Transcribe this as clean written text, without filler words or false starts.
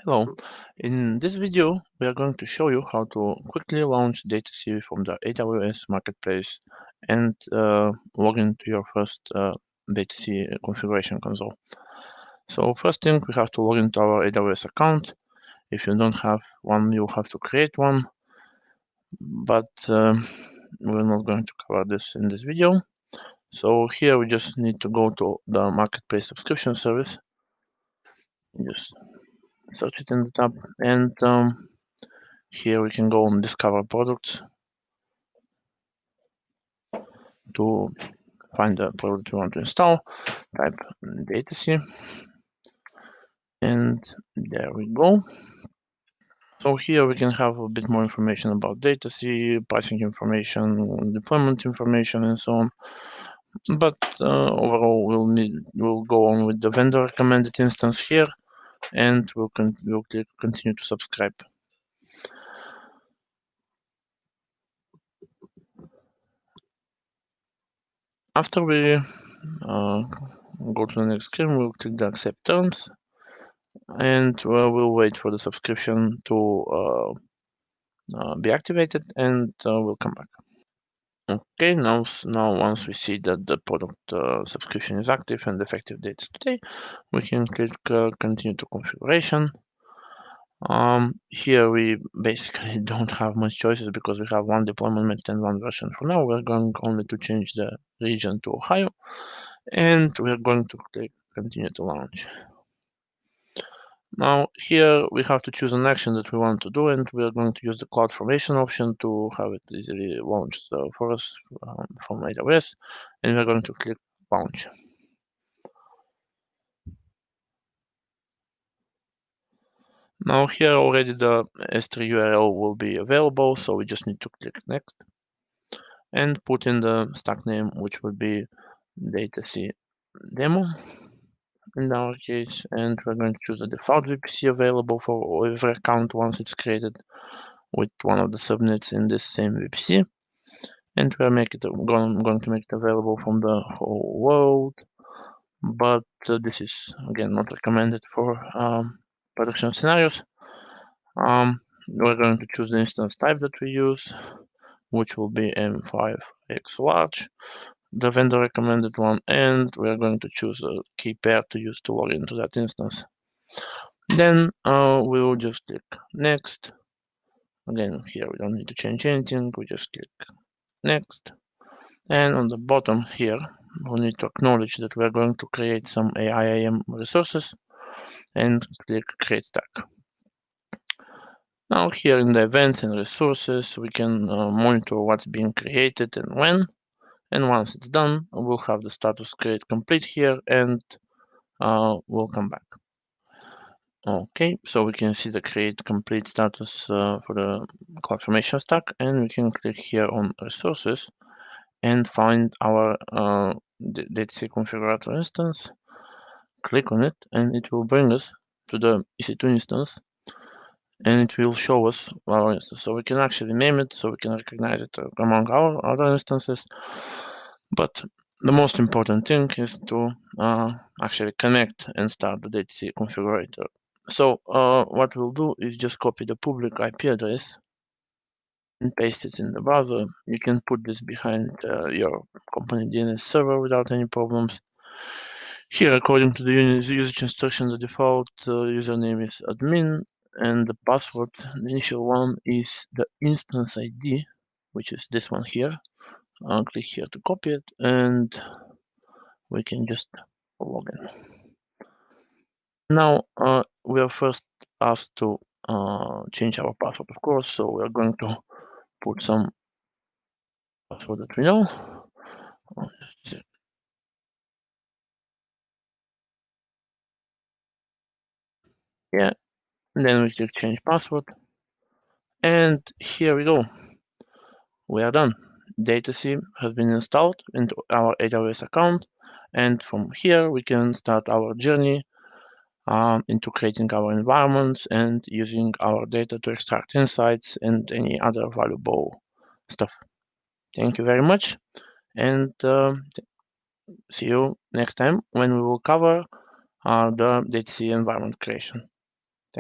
Hello. In this video, we are going to show you how to quickly launch Datasy from the AWS Marketplace and log into your first Datasy configuration console. So first thing, we have to log into our AWS account. If you don't have one, you'll have to create one, but we're not going to cover this in this video. So here we just need to go to the Marketplace subscription service. Just search it in the tab, and here we can go and discover products to find the product you want to install, type Datasy, and there we go. So here we can have a bit more information about Datasy, pricing information, deployment information, and so on. But overall, we'll go on with the vendor recommended instance here, and we'll click continue to subscribe. After we go to the next screen, we'll click the accept terms, and we'll wait for the subscription to be activated, and we'll come back. Okay, now once we see that the product subscription is active and the effective date is today, we can click continue to configuration. Here we basically don't have much choices because we have one deployment method and one version. For now, we're going only to change the region to Ohio, and we're going to click continue to launch. Now here we have to choose an action that we want to do, and we are going to use the cloud formation option to have it easily launched for us from AWS, and we're going to click launch. Now here already the S3 URL will be available, so we just need to click next and put in the stack name, which will be Datasy demo in our case, and we're going to choose the default VPC available for every account once it's created with one of the subnets in this same VPC, and we're going to make it available from the whole world, but this is again not recommended for production scenarios. We're going to choose the instance type that we use, which will be M5X large, the vendor recommended one, and we're going to choose a key pair to use to log into that instance. Then we will just click next. Again, here we don't need to change anything, we just click next. And on the bottom here, we need to acknowledge that we're going to create some AIAM resources and click create stack. Now here in the events and resources, we can monitor what's being created and when. And once it's done, we'll have the status create complete here, and we'll come back. Okay, so we can see the create complete status for the CloudFormation stack, and we can click here on resources and find our Datasy configurator instance. Click on it, and it will bring us to the EC2 instance, and it will show us our instance. So we can actually name it, so we can recognize it among our other instances. But the most important thing is to actually connect and start the Datasy configurator. So what we'll do is just copy the public IP address and paste it in the browser. You can put this behind your company DNS server without any problems. Here, according to the usage instruction, the default username is admin, and the password, the initial one, is the instance ID, which is this one here. I'll click here to copy it, and we can just log in. Now, we are first asked to change our password, of course, so we are going to put some password that we know. Yeah, and then we click change password, and here we go. We are done. Datasy has been installed into our AWS account, and from here we can start our journey into creating our environments and using our data to extract insights and any other valuable stuff. Thank you very much, and see you next time when we will cover the Datasy environment creation.